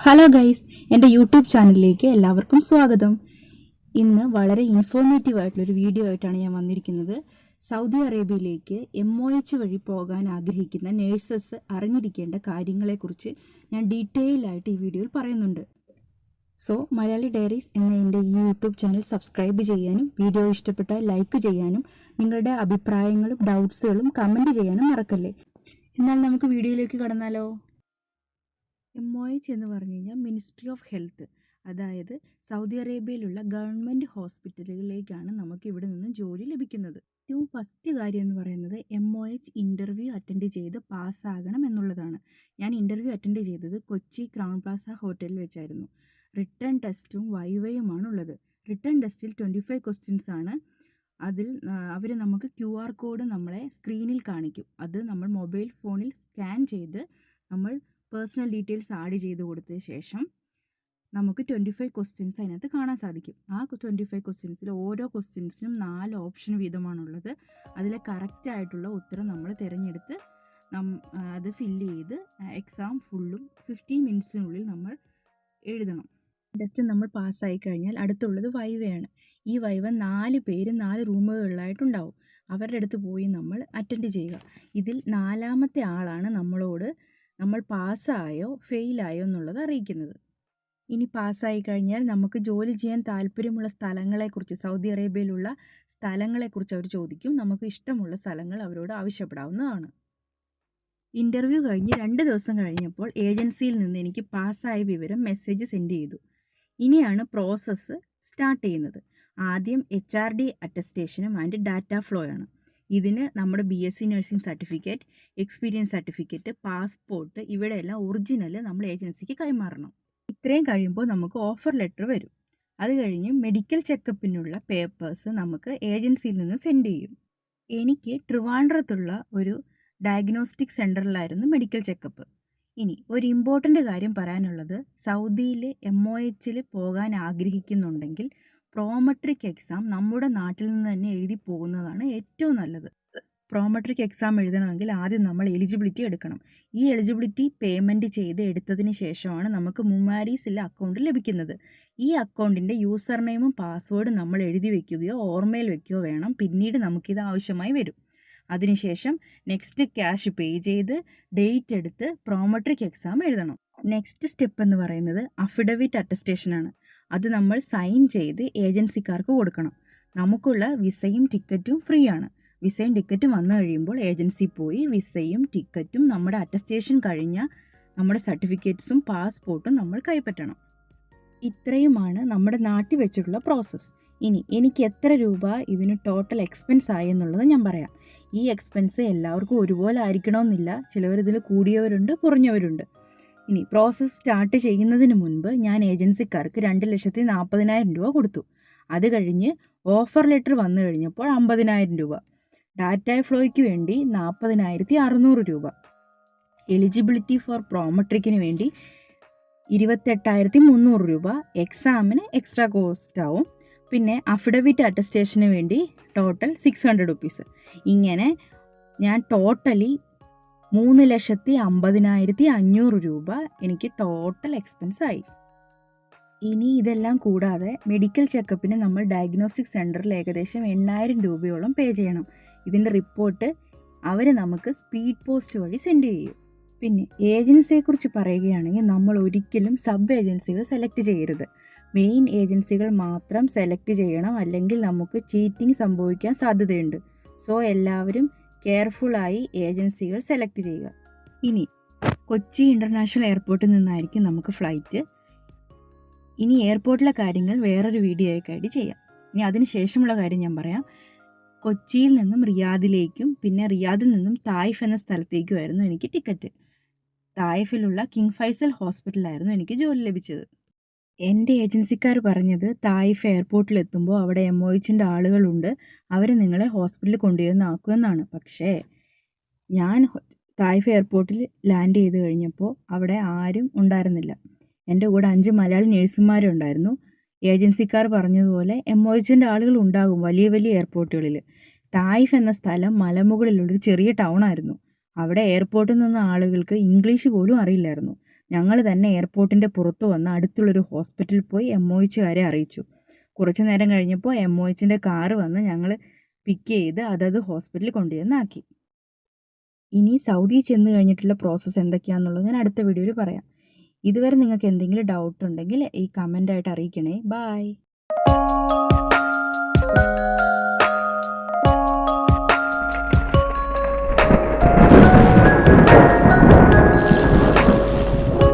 Hello guys, എൻ്റെ YouTube ചാനലിലേക്ക് എല്ലാവർക്കും സ്വാഗതം. ഇന്ന് വളരെ ഇൻഫോർമേറ്റീവ് ആയിട്ടുള്ളൊരു വീഡിയോ ആയിട്ടാണ് ഞാൻ വന്നിരിക്കുന്നത്. സൗദി അറേബ്യയിലേക്ക് MOH വഴി പോകാൻ ആഗ്രഹിക്കുന്ന നേഴ്സസ് അറിഞ്ഞിരിക്കേണ്ട കാര്യങ്ങളെക്കുറിച്ച് ഞാൻ ഡീറ്റെയിൽ ആയിട്ട് ഈ വീഡിയോയിൽ പറയുന്നുണ്ട്. സോ മലയാളി ഡയറീസ് എന്ന എൻ്റെ ഈ യൂട്യൂബ് ചാനൽ സബ്സ്ക്രൈബ് ചെയ്യാനും വീഡിയോ ഇഷ്ടപ്പെട്ടാൽ ലൈക്ക് ചെയ്യാനും നിങ്ങളുടെ അഭിപ്രായങ്ങളും ഡൗട്ട്സുകളും കമൻറ്റ് ചെയ്യാനും മറക്കല്ലേ. എന്നാൽ നമുക്ക് വീഡിയോയിലേക്ക് കടന്നാലോ. MOH എന്ന് പറഞ്ഞു കഴിഞ്ഞാൽ മിനിസ്ട്രി ഓഫ് ഹെൽത്ത്, അതായത് സൗദി അറേബ്യയിലുള്ള ഗവൺമെൻറ് ഹോസ്പിറ്റലുകളിലേക്കാണ് നമുക്ക് ഇവിടെ നിന്ന് ജോലി ലഭിക്കുന്നത്. ഏറ്റവും ഫസ്റ്റ് കാര്യം എന്ന് പറയുന്നത് MOH ഇൻ്റർവ്യൂ അറ്റൻഡ് ചെയ്ത് പാസ്സാകണം എന്നുള്ളതാണ്. ഞാൻ ഇൻ്റർവ്യൂ അറ്റൻഡ് ചെയ്തത് കൊച്ചി ക്രൗൺ പ്ലാസ ഹോട്ടലിൽ വെച്ചായിരുന്നു. റിട്ടേൺ ടെസ്റ്റും വൈവയുമാണ് ഉള്ളത്. റിട്ടേൺ ടെസ്റ്റിൽ 25 ക്വസ്റ്റ്യൻസ് ആണ്. അതിൽ അവർ നമുക്ക് QR കോഡ് നമ്മളെ സ്ക്രീനിൽ കാണിക്കും. അത് നമ്മൾ മൊബൈൽ ഫോണിൽ സ്കാൻ ചെയ്ത് നമ്മൾ പേഴ്സണൽ ഡീറ്റെയിൽസ് ആഡ് ചെയ്ത് കൊടുത്ത ശേഷം നമുക്ക് 25 ക്വസ്റ്റ്യൻസ് അതിനകത്ത് കാണാൻ സാധിക്കും. ആ 25 ക്വസ്റ്റ്യൻസിൽ ഓരോ ക്വസ്റ്റ്യൻസിനും 4 ഓപ്ഷൻ വീതമാണുള്ളത്. അതിലെ കറക്റ്റായിട്ടുള്ള ഉത്തരം നമ്മൾ തിരഞ്ഞെടുത്ത് അത് ഫില്ല് ചെയ്ത് എക്സാം ഫുള്ളും 15 മിനിറ്റ്സിനുള്ളിൽ നമ്മൾ എഴുതണം. ടെസ്റ്റ് നമ്മൾ പാസ്സായി കഴിഞ്ഞാൽ അടുത്തുള്ളത് വൈവയാണ്. ഈ വൈവ 4 പേര് 4 റൂമുകളിലായിട്ടുണ്ടാവും. അവരുടെ അടുത്ത് പോയി നമ്മൾ അറ്റൻഡ് ചെയ്യുക. ഇതിൽ 4ാമത്തെ ആളാണ് നമ്മളോട് നമ്മൾ പാസ്സായോ ഫെയിലായോ എന്നുള്ളത് അറിയിക്കുന്നത്. ഇനി പാസ്സായി കഴിഞ്ഞാൽ നമുക്ക് ജോലി ചെയ്യാൻ താല്പര്യമുള്ള സ്ഥലങ്ങളെക്കുറിച്ച്, സൗദി അറേബ്യയിലുള്ള സ്ഥലങ്ങളെക്കുറിച്ച് അവർ ചോദിക്കും. നമുക്ക് ഇഷ്ടമുള്ള സ്ഥലങ്ങൾ അവരോട് ആവശ്യപ്പെടാവുന്നതാണ്. ഇൻ്റർവ്യൂ കഴിഞ്ഞ് 2 ദിവസം കഴിഞ്ഞപ്പോൾ ഏജൻസിയിൽ നിന്ന് എനിക്ക് പാസ്സായ വിവരം മെസ്സേജ് സെൻഡ് ചെയ്തു. ഇനിയാണ് പ്രോസസ്സ് സ്റ്റാർട്ട് ചെയ്യുന്നത്. ആദ്യം HRD അറ്റസ്റ്റേഷനും ആൻഡ് ഡാറ്റ ഫ്ലോ ആണ്. ഇതിന് നമ്മുടെ BSc nursing certificate, experience certificate, passport ഇവിടെയെല്ലാം ഒറിജിനൽ നമ്മൾ ഏജൻസിക്ക് കൈമാറണം. ഇത്രയും കഴിയുമ്പോൾ നമുക്ക് ഓഫർ ലെറ്റർ വരും. അത് കഴിഞ്ഞ് മെഡിക്കൽ ചെക്കപ്പിനുള്ള പേപ്പേഴ്സ് നമുക്ക് ഏജൻസിയിൽ നിന്ന് സെൻഡ് ചെയ്യും. എനിക്ക് ട്രിവാൻഡ്രത്തുള്ള ഒരു ഡയഗ്നോസ്റ്റിക് സെൻറ്ററിലായിരുന്നു മെഡിക്കൽ ചെക്കപ്പ്. ഇനി ഒരു ഇമ്പോർട്ടൻ്റ് കാര്യം പറയാനുള്ളത്, സൗദിയിൽ MOHൽ പോകാൻ ആഗ്രഹിക്കുന്നുണ്ടെങ്കിൽ പ്രോമെട്രിക് എക്സാം നമ്മുടെ നാട്ടിൽ നിന്ന് തന്നെ എഴുതി പോകുന്നതാണ് ഏറ്റവും നല്ലത്. പ്രോമെട്രിക് എക്സാം എഴുതണമെങ്കിൽ ആദ്യം നമ്മൾ എലിജിബിലിറ്റി എടുക്കണം. ഈ എലിജിബിലിറ്റി പേയ്മെൻറ്റ് ചെയ്ത് എടുത്തതിന് ശേഷമാണ് നമുക്ക് മുമാരീസിലെ അക്കൗണ്ട് ലഭിക്കുന്നത്. ഈ അക്കൗണ്ടിൻ്റെ യൂസർ നെയിമും പാസ്വേഡും നമ്മൾ എഴുതി വയ്ക്കുകയോ ഓർമ്മയിൽ വയ്ക്കുകയോ വേണം. പിന്നീട് നമുക്കിത് ആവശ്യമായി വരും. അതിനുശേഷം നെക്സ്റ്റ് ക്യാഷ് പേ ചെയ്ത് ഡേറ്റ് എടുത്ത് പ്രോമെട്രിക് എക്സാം എഴുതണം. നെക്സ്റ്റ് സ്റ്റെപ്പ് എന്ന് പറയുന്നത് അഫിഡവിറ്റ് അറ്റസ്റ്റേഷനാണ്. അത് നമ്മൾ സൈൻ ചെയ്ത് ഏജൻസിക്കാർക്ക് കൊടുക്കണം. നമുക്കുള്ള വിസയും ടിക്കറ്റും ഫ്രീ ആണ്. വിസയും ടിക്കറ്റും വന്നു കഴിയുമ്പോൾ ഏജൻസി പോയി വിസയും ടിക്കറ്റും നമ്മുടെ അറ്റസ്റ്റേഷൻ കഴിഞ്ഞ നമ്മുടെ സർട്ടിഫിക്കറ്റ്സും പാസ്പോർട്ടും നമ്മൾ കൈപ്പറ്റണം. ഇത്രയുമാണ് നമ്മുടെ നാട്ടിൽ വെച്ചിട്ടുള്ള പ്രോസസ്സ്. ഇനി എനിക്ക് എത്ര രൂപ ഇതിന് ടോട്ടൽ എക്സ്പെൻസ് ആയി എന്നുള്ളത് ഞാൻ പറയാം. ഈ എക്സ്പെൻസ് എല്ലാവർക്കും ഒരുപോലെ ആയിരിക്കണമെന്നില്ല. ചിലവരിതിൽ കൂടിയവരുണ്ട്, കുറഞ്ഞവരുണ്ട്. ഇനി പ്രോസസ്സ് സ്റ്റാർട്ട് ചെയ്യുന്നതിന് മുൻപ് ഞാൻ ഏജൻസിക്കാർക്ക് 2,40,000 രൂപ കൊടുത്തു. അത് കഴിഞ്ഞ് ഓഫർ ലെറ്റർ വന്നു കഴിഞ്ഞപ്പോൾ 50,000 രൂപ, ഡാറ്റ ഫ്ലോയ്ക്ക് വേണ്ടി 40,600 രൂപ, എലിജിബിലിറ്റി ഫോർ പ്രോമെട്രിക്കിന് വേണ്ടി 28,300 രൂപ, എക്സാമിന് എക്സ്ട്രാ കോസ്റ്റ് ആവും. പിന്നെ അഫിഡവിറ്റ് അറ്റസ്റ്റേഷന് വേണ്ടി ടോട്ടൽ 600 റുപ്പീസ്. ഇങ്ങനെ ഞാൻ ടോട്ടലി 3,50,500 രൂപ എനിക്ക് ടോട്ടൽ എക്സ്പെൻസ് ആയി. ഇനി ഇതെല്ലാം കൂടാതെ മെഡിക്കൽ ചെക്കപ്പിന് നമ്മൾ ഡയഗ്നോസ്റ്റിക് സെൻറ്ററിൽ ഏകദേശം 8,000 രൂപയോളം പേ ചെയ്യണം. ഇതിൻ്റെ റിപ്പോർട്ട് അവർ നമുക്ക് സ്പീഡ് പോസ്റ്റ് വഴി സെൻഡ് ചെയ്യും. പിന്നെ ഏജൻസിയെക്കുറിച്ച് പറയുകയാണെങ്കിൽ നമ്മൾ ഒരിക്കലും സബ് ഏജൻസികൾ സെലക്ട് ചെയ്യരുത്. മെയിൻ ഏജൻസികൾ മാത്രം സെലക്ട് ചെയ്യണം, അല്ലെങ്കിൽ നമുക്ക് ചീറ്റിംഗ് സംഭവിക്കാൻ സാധ്യതയുണ്ട്. സോ എല്ലാവരും കെയർഫുള്ളായി ഏജൻസികൾ സെലക്ട് ചെയ്യുക. ഇനി കൊച്ചി ഇൻ്റർനാഷണൽ എയർപോർട്ടിൽ നിന്നായിരിക്കും നമുക്ക് ഫ്ലൈറ്റ്. ഇനി എയർപോർട്ടിലെ കാര്യങ്ങൾ വേറൊരു വീഡിയോയ്ക്കായിട്ട് ചെയ്യാം. ഇനി അതിന് ശേഷമുള്ള കാര്യം ഞാൻ പറയാം. കൊച്ചിയിൽ നിന്നും റിയാദിലേക്കും പിന്നെ റിയാദിൽ നിന്നും തായിഫ് എന്ന സ്ഥലത്തേക്കുമായിരുന്നു എനിക്ക് ടിക്കറ്റ്. തായിഫിലുള്ള കിങ് ഫൈസൽ ഹോസ്പിറ്റലായിരുന്നു എനിക്ക് ജോലി ലഭിച്ചത്. എൻ്റെ ഏജൻസിക്കാർ പറഞ്ഞത് തായിഫ് എയർപോർട്ടിലെത്തുമ്പോൾ അവിടെ MOHൻ്റെ ആളുകളുണ്ട്, അവർ നിങ്ങളെ ഹോസ്പിറ്റലിൽ കൊണ്ടുവന്ന് ആക്കുമെന്നാണ്. പക്ഷേ ഞാൻ തായിഫ് എയർപോർട്ടിൽ ലാൻഡ് ചെയ്ത് കഴിഞ്ഞപ്പോൾ അവിടെ ആരും ഉണ്ടായിരുന്നില്ല. എൻ്റെ കൂടെ 5 മലയാളി നേഴ്സുമാരുണ്ടായിരുന്നു. ഏജൻസിക്കാർ പറഞ്ഞതുപോലെ MOHൻ്റെ ആളുകൾ ഉണ്ടാകും വലിയ വലിയ എയർപോർട്ടുകളിൽ. തായിഫ് എന്ന സ്ഥലം മലമുകളിലുള്ളൊരു ചെറിയ ടൗൺ ആയിരുന്നു. അവിടെ എയർപോർട്ടിൽ നിന്ന് ആളുകൾക്ക് ഇംഗ്ലീഷ് പോലും അറിയില്ലായിരുന്നു. ഞങ്ങൾ തന്നെ എയർപോർട്ടിൻ്റെ പുറത്ത് വന്ന് അടുത്തുള്ളൊരു ഹോസ്പിറ്റലിൽ പോയി MOHകാരെ അറിയിച്ചു. കുറച്ച് നേരം കഴിഞ്ഞപ്പോൾ MOHൻ്റെ കാറ് വന്ന് ഞങ്ങൾ പിക്ക് ചെയ്ത് അതത് ഹോസ്പിറ്റലിൽ കൊണ്ടുചെന്നാക്കി. ഇനി സൗദി ചെന്ന് കഴിഞ്ഞിട്ടുള്ള പ്രോസസ്സ് എന്തൊക്കെയാണെന്നുള്ളത് ഞാൻ അടുത്ത വീഡിയോയിൽ പറയാം. ഇതുവരെ നിങ്ങൾക്ക് എന്തെങ്കിലും ഡൗട്ട് ഉണ്ടെങ്കിൽ ഈ കമൻ്റായിട്ട് അറിയിക്കണേ. ബൈ.